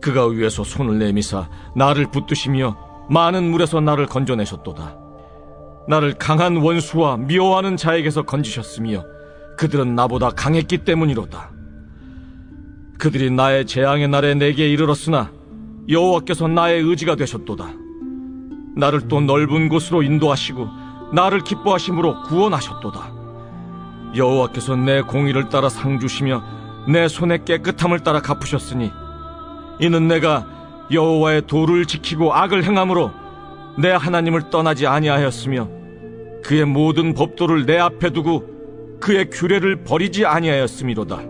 그가 위에서 손을 내미사 나를 붙드시며 많은 물에서 나를 건져내셨도다. 나를 강한 원수와 미워하는 자에게서 건지셨으며 그들은 나보다 강했기 때문이로다. 그들이 나의 재앙의 날에 내게 이르렀으나 여호와께서 나의 의지가 되셨도다. 나를 또 넓은 곳으로 인도하시고 나를 기뻐하심으로 구원하셨도다. 여호와께서 내 공의를 따라 상 주시며 내 손의 깨끗함을 따라 갚으셨으니 이는 내가 여호와의 도를 지키고 악을 행함으로 내 하나님을 떠나지 아니하였으며 그의 모든 법도를 내 앞에 두고 그의 규례를 버리지 아니하였음이로다.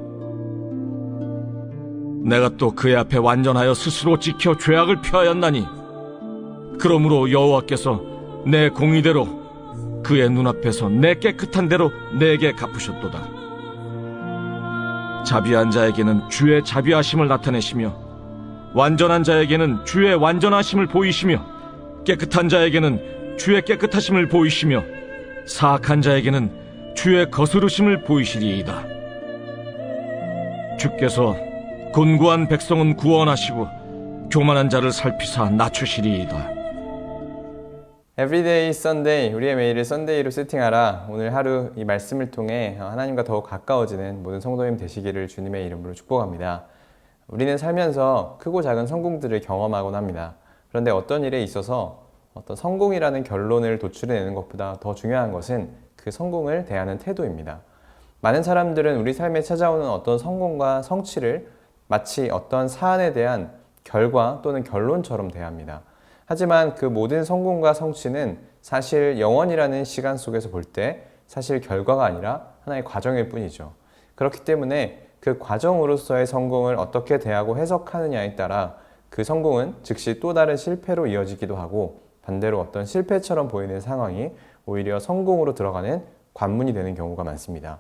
내가 또 그의 앞에 완전하여 스스로 지켜 죄악을 피하였나니 그러므로 여호와께서 내 공의대로 그의 눈앞에서 내 깨끗한 대로 내게 갚으셨도다. 자비한 자에게는 주의 자비하심을 나타내시며 완전한 자에게는 주의 완전하심을 보이시며 깨끗한 자에게는 주의 깨끗하심을 보이시며 사악한 자에게는 주의 거스르심을 보이시리이다. 주께서 곤고한 백성은 구원하시고 교만한 자를 살피사 낮추시리이다. Everyday Sunday, 우리의 매일을 썬데이로 세팅하라. 오늘 하루 이 말씀을 통해 하나님과 더욱 가까워지는 모든 성도님 되시기를 주님의 이름으로 축복합니다. 우리는 살면서 크고 작은 성공들을 경험하곤 합니다. 그런데 어떤 일에 있어서 어떤 성공이라는 결론을 도출해내는 것보다 더 중요한 것은 그 성공을 대하는 태도입니다. 많은 사람들은 우리 삶에 찾아오는 어떤 성공과 성취를 마치 어떤 사안에 대한 결과 또는 결론처럼 대합니다. 하지만 그 모든 성공과 성취는 사실 영원이라는 시간 속에서 볼 때 사실 결과가 아니라 하나의 과정일 뿐이죠. 그렇기 때문에 그 과정으로서의 성공을 어떻게 대하고 해석하느냐에 따라 그 성공은 즉시 또 다른 실패로 이어지기도 하고 반대로 어떤 실패처럼 보이는 상황이 오히려 성공으로 들어가는 관문이 되는 경우가 많습니다.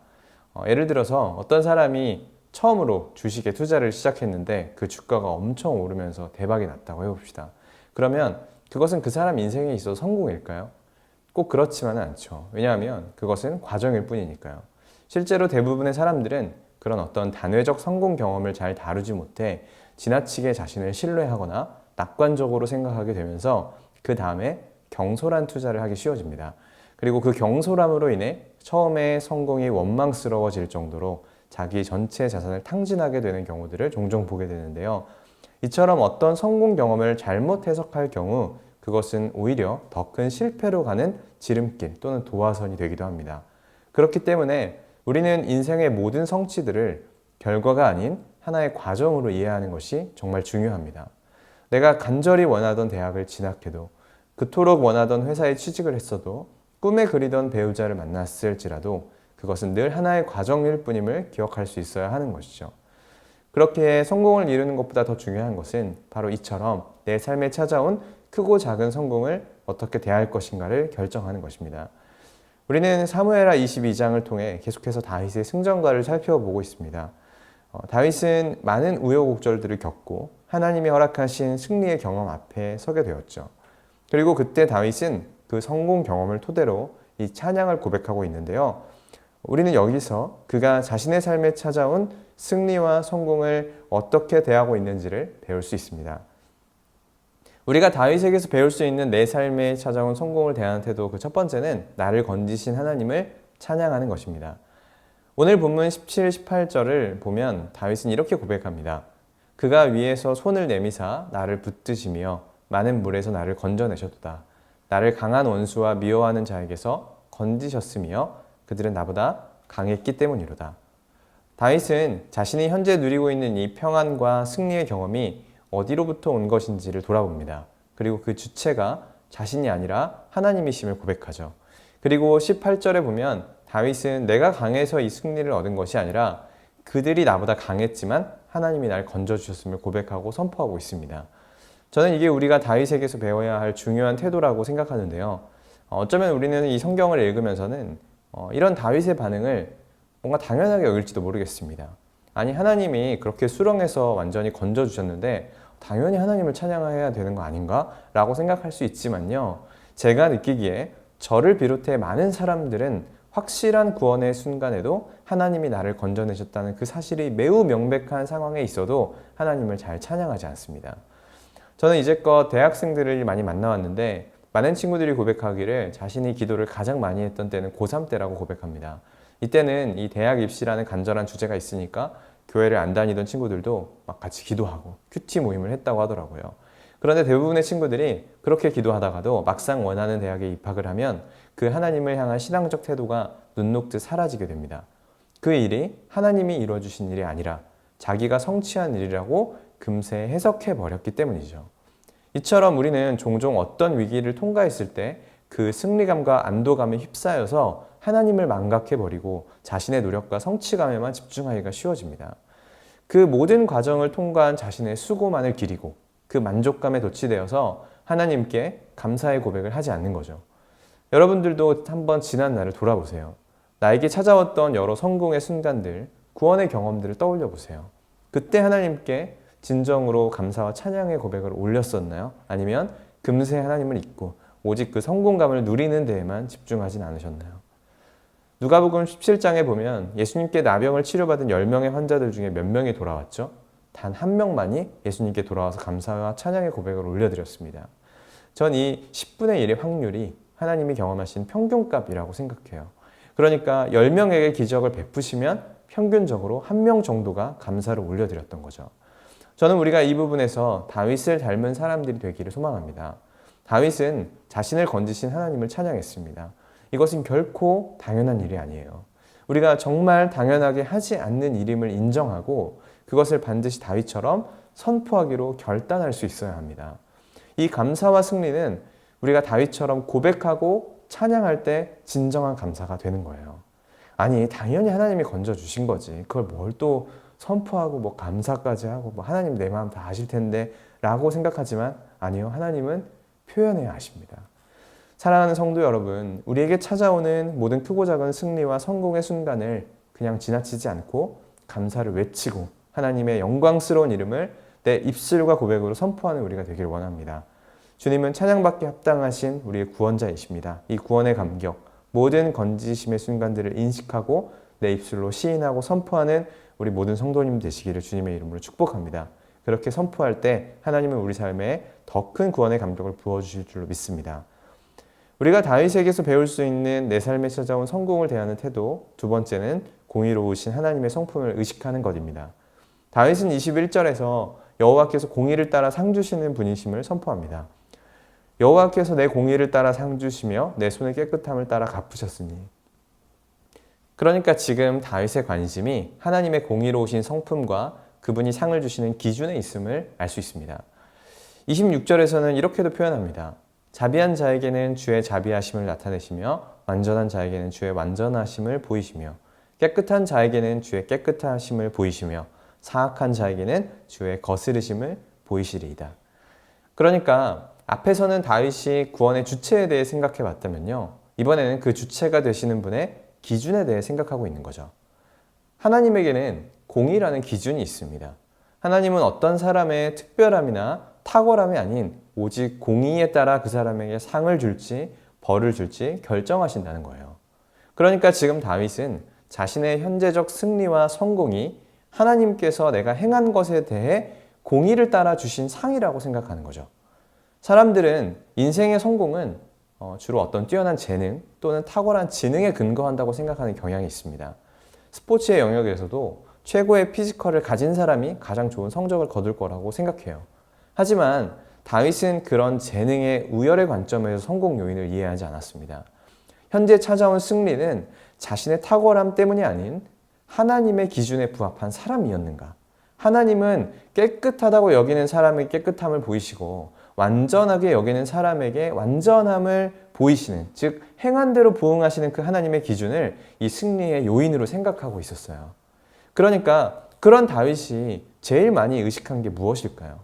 예를 들어서 어떤 사람이 처음으로 주식에 투자를 시작했는데 그 주가가 엄청 오르면서 대박이 났다고 해봅시다. 그러면 그것은 그 사람 인생에 있어서 성공일까요? 꼭 그렇지만은 않죠. 왜냐하면 그것은 과정일 뿐이니까요. 실제로 대부분의 사람들은 그런 어떤 단회적 성공 경험을 잘 다루지 못해 지나치게 자신을 신뢰하거나 낙관적으로 생각하게 되면서 그 다음에 경솔한 투자를 하기 쉬워집니다. 그리고 그 경솔함으로 인해 처음에 성공이 원망스러워질 정도로 자기 전체 자산을 탕진하게 되는 경우들을 종종 보게 되는데요. 이처럼 어떤 성공 경험을 잘못 해석할 경우 그것은 오히려 더 큰 실패로 가는 지름길 또는 도화선이 되기도 합니다. 그렇기 때문에 우리는 인생의 모든 성취들을 결과가 아닌 하나의 과정으로 이해하는 것이 정말 중요합니다. 내가 간절히 원하던 대학을 진학해도 그토록 원하던 회사에 취직을 했어도 꿈에 그리던 배우자를 만났을지라도 그것은 늘 하나의 과정일 뿐임을 기억할 수 있어야 하는 것이죠. 그렇게 성공을 이루는 것보다 더 중요한 것은 바로 이처럼 내 삶에 찾아온 크고 작은 성공을 어떻게 대할 것인가를 결정하는 것입니다. 우리는 사무엘하 22장을 통해 계속해서 다윗의 승전가를 살펴보고 있습니다. 다윗은 많은 우여곡절들을 겪고 하나님이 허락하신 승리의 경험 앞에 서게 되었죠. 그리고 그때 다윗은 그 성공 경험을 토대로 이 찬양을 고백하고 있는데요. 우리는 여기서 그가 자신의 삶에 찾아온 승리와 성공을 어떻게 대하고 있는지를 배울 수 있습니다. 우리가 다윗에게서 배울 수 있는 내 삶에 찾아온 성공을 대하는 태도 그 첫 번째는 나를 건지신 하나님을 찬양하는 것입니다. 오늘 본문 17, 18절을 보면 다윗은 이렇게 고백합니다. 그가 위에서 손을 내미사 나를 붙드시며 많은 물에서 나를 건져내셨도다. 나를 강한 원수와 미워하는 자에게서 건지셨으며 그들은 나보다 강했기 때문이로다. 다윗은 자신이 현재 누리고 있는 이 평안과 승리의 경험이 어디로부터 온 것인지를 돌아봅니다. 그리고 그 주체가 자신이 아니라 하나님이심을 고백하죠. 그리고 18절에 보면 다윗은 내가 강해서 이 승리를 얻은 것이 아니라 그들이 나보다 강했지만 하나님이 날 건져주셨음을 고백하고 선포하고 있습니다. 저는 이게 우리가 다윗에게서 배워야 할 중요한 태도라고 생각하는데요. 어쩌면 우리는 이 성경을 읽으면서는 이런 다윗의 반응을 뭔가 당연하게 여길지도 모르겠습니다. 아니 하나님이 그렇게 수렁에서 완전히 건져주셨는데 당연히 하나님을 찬양해야 되는 거 아닌가? 라고 생각할 수 있지만요. 제가 느끼기에 저를 비롯해 많은 사람들은 확실한 구원의 순간에도 하나님이 나를 건져내셨다는 그 사실이 매우 명백한 상황에 있어도 하나님을 잘 찬양하지 않습니다. 저는 이제껏 대학생들을 많이 만나왔는데 많은 친구들이 고백하기를 자신이 기도를 가장 많이 했던 때는 고3 때라고 고백합니다. 이때는 이 대학 입시라는 간절한 주제가 있으니까 교회를 안 다니던 친구들도 막 같이 기도하고 큐티 모임을 했다고 하더라고요. 그런데 대부분의 친구들이 그렇게 기도하다가도 막상 원하는 대학에 입학을 하면 그 하나님을 향한 신앙적 태도가 눈 녹듯 사라지게 됩니다. 그 일이 하나님이 이루어주신 일이 아니라 자기가 성취한 일이라고 금세 해석해 버렸기 때문이죠. 이처럼 우리는 종종 어떤 위기를 통과했을 때 그 승리감과 안도감에 휩싸여서 하나님을 망각해버리고 자신의 노력과 성취감에만 집중하기가 쉬워집니다. 그 모든 과정을 통과한 자신의 수고만을 기리고 그 만족감에 도취되어서 하나님께 감사의 고백을 하지 않는 거죠. 여러분들도 한번 지난 날을 돌아보세요. 나에게 찾아왔던 여러 성공의 순간들, 구원의 경험들을 떠올려 보세요. 그때 하나님께 진정으로 감사와 찬양의 고백을 올렸었나요? 아니면 금세 하나님을 잊고 오직 그 성공감을 누리는 데에만 집중하진 않으셨나요? 누가복음 17장에 보면 예수님께 나병을 치료받은 10명의 환자들 중에 몇 명이 돌아왔죠? 단 한 명만이 예수님께 돌아와서 감사와 찬양의 고백을 올려드렸습니다. 전 이 10분의 1의 확률이 하나님이 경험하신 평균값이라고 생각해요. 그러니까 10명에게 기적을 베푸시면 평균적으로 1명 정도가 감사를 올려드렸던 거죠. 저는 우리가 이 부분에서 다윗을 닮은 사람들이 되기를 소망합니다. 다윗은 자신을 건지신 하나님을 찬양했습니다. 이것은 결코 당연한 일이 아니에요. 우리가 정말 당연하게 하지 않는 일임을 인정하고 그것을 반드시 다윗처럼 선포하기로 결단할 수 있어야 합니다. 이 감사와 승리는 우리가 다윗처럼 고백하고 찬양할 때 진정한 감사가 되는 거예요. 아니, 당연히 하나님이 건져주신 거지. 그걸 뭘 또 선포하고 뭐 감사까지 하고 뭐 하나님 내 마음 다 아실 텐데 라고 생각하지만 아니요. 하나님은 표현해야 하십니다. 사랑하는 성도 여러분, 우리에게 찾아오는 모든 크고 작은 승리와 성공의 순간을 그냥 지나치지 않고 감사를 외치고 하나님의 영광스러운 이름을 내 입술과 고백으로 선포하는 우리가 되기를 원합니다. 주님은 찬양받기 합당하신 우리의 구원자이십니다. 이 구원의 감격, 모든 건지심의 순간들을 인식하고 내 입술로 시인하고 선포하는 우리 모든 성도님 되시기를 주님의 이름으로 축복합니다. 그렇게 선포할 때 하나님은 우리 삶에 더 큰 구원의 감격을 부어주실 줄로 믿습니다. 우리가 다윗에게서 배울 수 있는 내 삶에 찾아온 성공을 대하는 태도, 두 번째는 공의로우신 하나님의 성품을 의식하는 것입니다. 다윗은 21절에서 여호와께서 공의를 따라 상 주시는 분이심을 선포합니다. 여호와께서 내 공의를 따라 상 주시며 내 손의 깨끗함을 따라 갚으셨으니. 그러니까 지금 다윗의 관심이 하나님의 공의로우신 성품과 그분이 상을 주시는 기준에 있음을 알 수 있습니다. 26절에서는 이렇게도 표현합니다. 자비한 자에게는 주의 자비하심을 나타내시며 완전한 자에게는 주의 완전하심을 보이시며 깨끗한 자에게는 주의 깨끗하심을 보이시며 사악한 자에게는 주의 거스르심을 보이시리이다. 그러니까 앞에서는 다윗이 구원의 주체에 대해 생각해 봤다면요. 이번에는 그 주체가 되시는 분의 기준에 대해 생각하고 있는 거죠. 하나님에게는 공의라는 기준이 있습니다. 하나님은 어떤 사람의 특별함이나 탁월함이 아닌 오직 공의에 따라 그 사람에게 상을 줄지 벌을 줄지 결정하신다는 거예요. 그러니까 지금 다윗은 자신의 현재적 승리와 성공이 하나님께서 내가 행한 것에 대해 공의를 따라 주신 상이라고 생각하는 거죠. 사람들은 인생의 성공은 주로 어떤 뛰어난 재능 또는 탁월한 지능에 근거한다고 생각하는 경향이 있습니다. 스포츠의 영역에서도 최고의 피지컬을 가진 사람이 가장 좋은 성적을 거둘 거라고 생각해요. 하지만 다윗은 그런 재능의 우열의 관점에서 성공 요인을 이해하지 않았습니다. 현재 찾아온 승리는 자신의 탁월함 때문이 아닌 하나님의 기준에 부합한 사람이었는가? 하나님은 깨끗하다고 여기는 사람의 깨끗함을 보이시고 완전하게 여기는 사람에게 완전함을 보이시는, 즉 행한 대로 부응하시는 그 하나님의 기준을 이 승리의 요인으로 생각하고 있었어요. 그러니까 그런 다윗이 제일 많이 의식한 게 무엇일까요?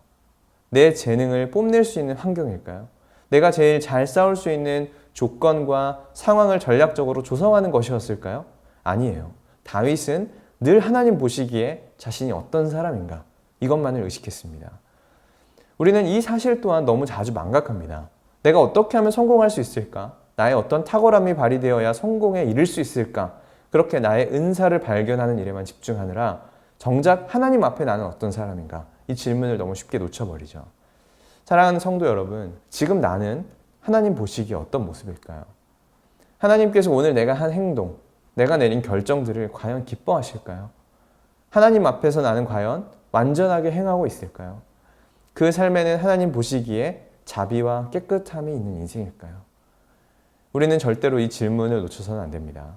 내 재능을 뽐낼 수 있는 환경일까요? 내가 제일 잘 싸울 수 있는 조건과 상황을 전략적으로 조성하는 것이었을까요? 아니에요. 다윗은 늘 하나님 보시기에 자신이 어떤 사람인가 이것만을 의식했습니다. 우리는 이 사실 또한 너무 자주 망각합니다. 내가 어떻게 하면 성공할 수 있을까? 나의 어떤 탁월함이 발휘되어야 성공에 이를 수 있을까? 그렇게 나의 은사를 발견하는 일에만 집중하느라 정작 하나님 앞에 나는 어떤 사람인가? 이 질문을 너무 쉽게 놓쳐버리죠. 사랑하는 성도 여러분, 지금 나는 하나님 보시기에 어떤 모습일까요? 하나님께서 오늘 내가 한 행동, 내가 내린 결정들을 과연 기뻐하실까요? 하나님 앞에서 나는 과연 완전하게 행하고 있을까요? 그 삶에는 하나님 보시기에 자비와 깨끗함이 있는 인생일까요? 우리는 절대로 이 질문을 놓쳐서는 안 됩니다.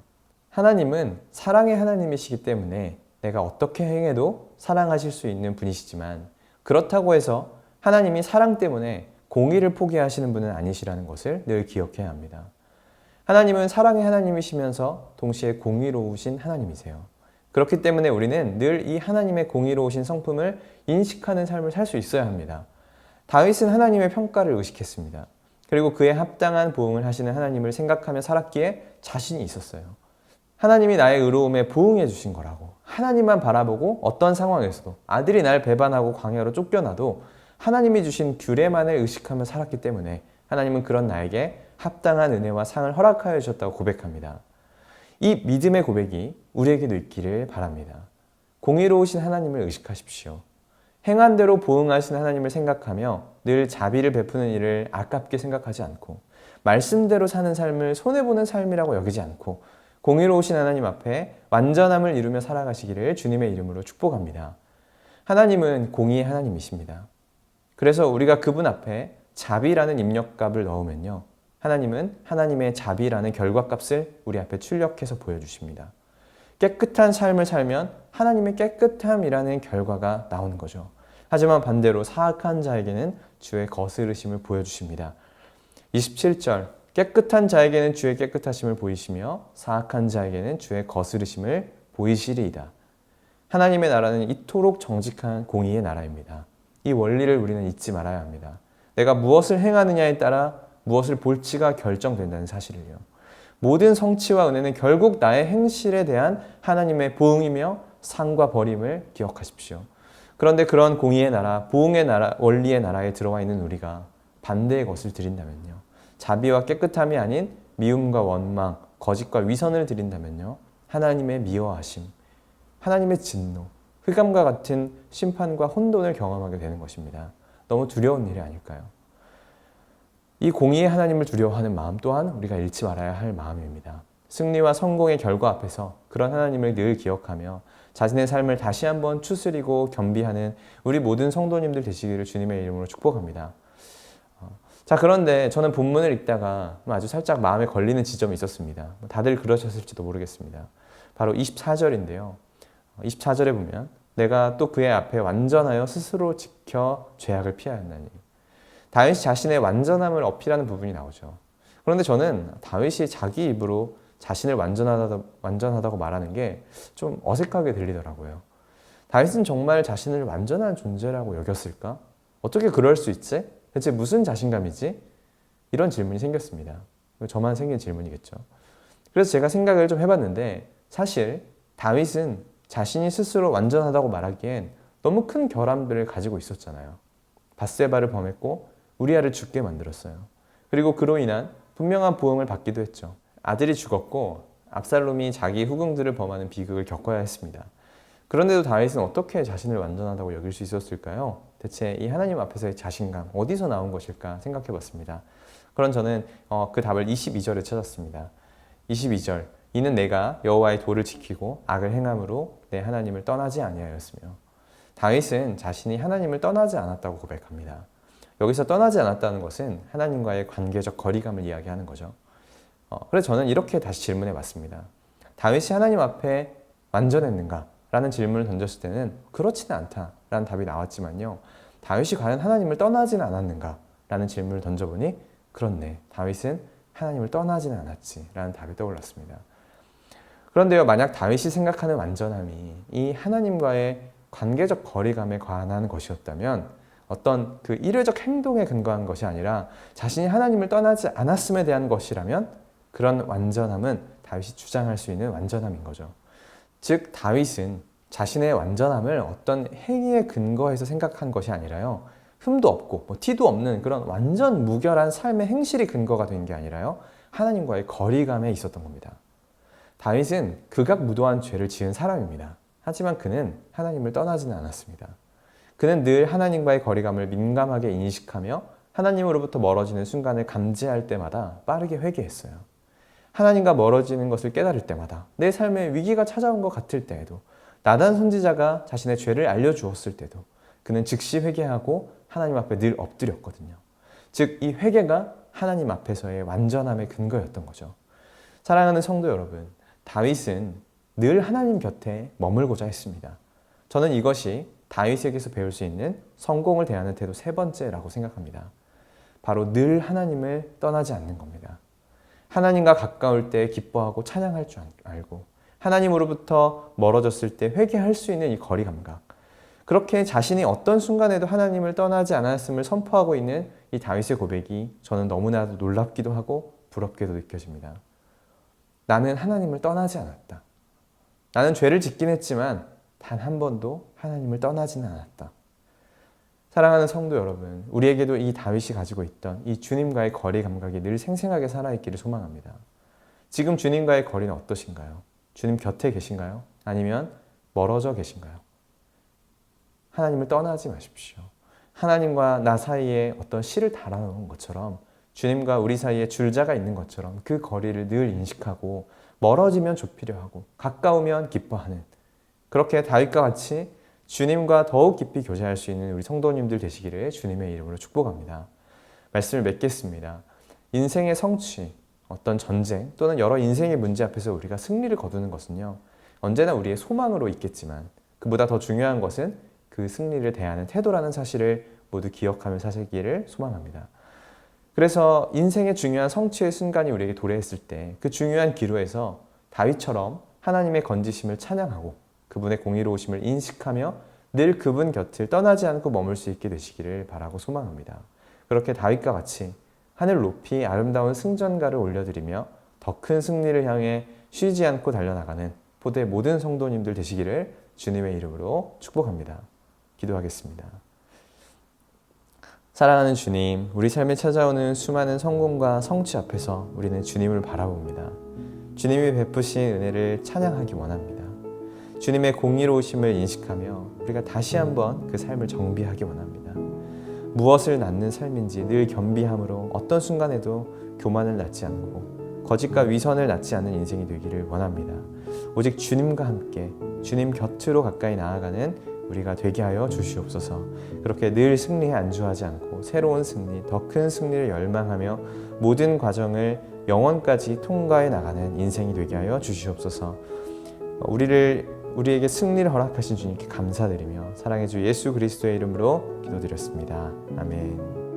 하나님은 사랑의 하나님이시기 때문에 내가 어떻게 행해도 사랑하실 수 있는 분이시지만, 그렇다고 해서 하나님이 사랑 때문에 공의를 포기하시는 분은 아니시라는 것을 늘 기억해야 합니다. 하나님은 사랑의 하나님이시면서 동시에 공의로우신 하나님이세요. 그렇기 때문에 우리는 늘 이 하나님의 공의로우신 성품을 인식하는 삶을 살 수 있어야 합니다. 다윗은 하나님의 평가를 의식했습니다. 그리고 그에 합당한 보응을 하시는 하나님을 생각하며 살았기에 자신이 있었어요. 하나님이 나의 의로움에 보응해 주신 거라고. 하나님만 바라보고 어떤 상황에서도, 아들이 날 배반하고 광야로 쫓겨나도 하나님이 주신 규례만을 의식하며 살았기 때문에 하나님은 그런 나에게 합당한 은혜와 상을 허락하여 주셨다고 고백합니다. 이 믿음의 고백이 우리에게도 있기를 바랍니다. 공의로우신 하나님을 의식하십시오. 행한 대로 보응하신 하나님을 생각하며 늘 자비를 베푸는 일을 아깝게 생각하지 않고, 말씀대로 사는 삶을 손해보는 삶이라고 여기지 않고, 공의로우신 하나님 앞에 완전함을 이루며 살아가시기를 주님의 이름으로 축복합니다. 하나님은 공의의 하나님이십니다. 그래서 우리가 그분 앞에 자비라는 입력값을 넣으면요, 하나님은 하나님의 자비라는 결과값을 우리 앞에 출력해서 보여주십니다. 깨끗한 삶을 살면 하나님의 깨끗함이라는 결과가 나오는 거죠. 하지만 반대로 사악한 자에게는 주의 거스르심을 보여주십니다. 27절, 깨끗한 자에게는 주의 깨끗하심을 보이시며 사악한 자에게는 주의 거스르심을 보이시리이다. 하나님의 나라는 이토록 정직한 공의의 나라입니다. 이 원리를 우리는 잊지 말아야 합니다. 내가 무엇을 행하느냐에 따라 무엇을 볼지가 결정된다는 사실을요. 모든 성취와 은혜는 결국 나의 행실에 대한 하나님의 보응이며 상과 벌임을 기억하십시오. 그런데 그런 공의의 나라, 보응의 나라, 원리의 나라에 들어와 있는 우리가 반대의 것을 드린다면요, 자비와 깨끗함이 아닌 미움과 원망, 거짓과 위선을 드린다면요, 하나님의 미워하심, 하나님의 진노, 흑암과 같은 심판과 혼돈을 경험하게 되는 것입니다. 너무 두려운 일이 아닐까요? 이 공의의 하나님을 두려워하는 마음 또한 우리가 잃지 말아야 할 마음입니다. 승리와 성공의 결과 앞에서 그런 하나님을 늘 기억하며 자신의 삶을 다시 한번 추스리고 겸비하는 우리 모든 성도님들 되시기를 주님의 이름으로 축복합니다. 자, 그런데 저는 본문을 읽다가 아주 살짝 마음에 걸리는 지점이 있었습니다. 다들 그러셨을지도 모르겠습니다. 바로 24절인데요. 24절에 보면 내가 또 그의 앞에 완전하여 스스로 지켜 죄악을 피하였나니. 다윗이 자신의 완전함을 어필하는 부분이 나오죠. 그런데 저는 다윗이 자기 입으로 자신을 완전하다고 말하는 게 좀 어색하게 들리더라고요. 다윗은 정말 자신을 완전한 존재라고 여겼을까? 어떻게 그럴 수 있지? 대체 무슨 자신감이지? 이런 질문이 생겼습니다. 저만 생긴 질문이겠죠. 그래서 제가 생각을 좀 해봤는데, 사실 다윗은 자신이 스스로 완전하다고 말하기엔 너무 큰 결함들을 가지고 있었잖아요. 밧세바를 범했고 우리아를 죽게 만들었어요. 그리고 그로 인한 분명한 보응을 받기도 했죠. 아들이 죽었고 압살롬이 자기 후궁들을 범하는 비극을 겪어야 했습니다. 그런데도 다윗은 어떻게 자신을 완전하다고 여길 수 있었을까요? 대체 이 하나님 앞에서의 자신감 어디서 나온 것일까 생각해 봤습니다. 그런 저는 그 답을 22절에 찾았습니다. 22절, 이는 내가 여호와의 도를 지키고 악을 행함으로 내 하나님을 떠나지 아니하였으며. 다윗은 자신이 하나님을 떠나지 않았다고 고백합니다. 여기서 떠나지 않았다는 것은 하나님과의 관계적 거리감을 이야기하는 거죠. 그래서 저는 이렇게 다시 질문해 봤습니다. 다윗이 하나님 앞에 완전했는가? 라는 질문을 던졌을 때는 그렇지는 않다라는 답이 나왔지만요, 다윗이 과연 하나님을 떠나지는 않았는가? 라는 질문을 던져보니 그렇네, 다윗은 하나님을 떠나지는 않았지 라는 답이 떠올랐습니다. 그런데요, 만약 다윗이 생각하는 완전함이 이 하나님과의 관계적 거리감에 관한 것이었다면, 어떤 그 일회적 행동에 근거한 것이 아니라 자신이 하나님을 떠나지 않았음에 대한 것이라면 그런 완전함은 다윗이 주장할 수 있는 완전함인 거죠. 즉 다윗은 자신의 완전함을 어떤 행위에 근거해서 생각한 것이 아니라요, 흠도 없고 티도 없는 그런 완전 무결한 삶의 행실이 근거가 된 게 아니라요, 하나님과의 거리감에 있었던 겁니다. 다윗은 극악무도한 죄를 지은 사람입니다. 하지만 그는 하나님을 떠나지는 않았습니다. 그는 늘 하나님과의 거리감을 민감하게 인식하며 하나님으로부터 멀어지는 순간을 감지할 때마다 빠르게 회개했어요. 하나님과 멀어지는 것을 깨달을 때마다, 내 삶에 위기가 찾아온 것 같을 때에도, 나단 선지자가 자신의 죄를 알려주었을 때도 그는 즉시 회개하고 하나님 앞에 늘 엎드렸거든요. 즉, 이 회개가 하나님 앞에서의 완전함의 근거였던 거죠. 사랑하는 성도 여러분, 다윗은 늘 하나님 곁에 머물고자 했습니다. 저는 이것이 다윗에게서 배울 수 있는 성공을 대하는 태도 세 번째라고 생각합니다. 바로 늘 하나님을 떠나지 않는 겁니다. 하나님과 가까울 때 기뻐하고 찬양할 줄 알고, 하나님으로부터 멀어졌을 때 회개할 수 있는 이 거리 감각, 그렇게 자신이 어떤 순간에도 하나님을 떠나지 않았음을 선포하고 있는 이 다윗의 고백이 저는 너무나도 놀랍기도 하고 부럽게도 느껴집니다. 나는 하나님을 떠나지 않았다. 나는 죄를 짓긴 했지만 단 한 번도 하나님을 떠나지는 않았다. 사랑하는 성도 여러분, 우리에게도 이 다윗이 가지고 있던 이 주님과의 거리 감각이 늘 생생하게 살아있기를 소망합니다. 지금 주님과의 거리는 어떠신가요? 주님 곁에 계신가요? 아니면 멀어져 계신가요? 하나님을 떠나지 마십시오. 하나님과 나 사이에 어떤 실을 달아놓은 것처럼, 주님과 우리 사이에 줄자가 있는 것처럼 그 거리를 늘 인식하고, 멀어지면 좁히려 하고 가까우면 기뻐하는, 그렇게 다윗과 같이 주님과 더욱 깊이 교제할 수 있는 우리 성도님들 되시기를 주님의 이름으로 축복합니다. 말씀을 맺겠습니다. 인생의 성취, 어떤 전쟁 또는 여러 인생의 문제 앞에서 우리가 승리를 거두는 것은요, 언제나 우리의 소망으로 있겠지만 그보다 더 중요한 것은 그 승리를 대하는 태도라는 사실을 모두 기억하며 사시기를 소망합니다. 그래서 인생의 중요한 성취의 순간이 우리에게 도래했을 때 그 중요한 기로에서 다윗처럼 하나님의 건지심을 찬양하고 그분의 공의로우심을 인식하며 늘 그분 곁을 떠나지 않고 머물 수 있게 되시기를 바라고 소망합니다. 그렇게 다윗과 같이 하늘 높이 아름다운 승전가를 올려드리며 더 큰 승리를 향해 쉬지 않고 달려나가는 포도의 모든 성도님들 되시기를 주님의 이름으로 축복합니다. 기도하겠습니다. 사랑하는 주님, 우리 삶에 찾아오는 수많은 성공과 성취 앞에서 우리는 주님을 바라봅니다. 주님이 베푸신 은혜를 찬양하기 원합니다. 주님의 공의로우심을 인식하며 우리가 다시 한번 그 삶을 정비하기 원합니다. 무엇을 낳는 삶인지 늘 겸비함으로 어떤 순간에도 교만을 낳지 않고 거짓과 위선을 낳지 않는 인생이 되기를 원합니다. 오직 주님과 함께 주님 곁으로 가까이 나아가는 우리가 되게 하여 주시옵소서. 그렇게 늘 승리에 안주하지 않고 새로운 승리, 더 큰 승리를 열망하며 모든 과정을 영원까지 통과해 나가는 인생이 되게 하여 주시옵소서. 우리에게 승리를 허락하신 주님께 감사드리며 사랑의 주 예수 그리스도의 이름으로 기도드렸습니다. 아멘.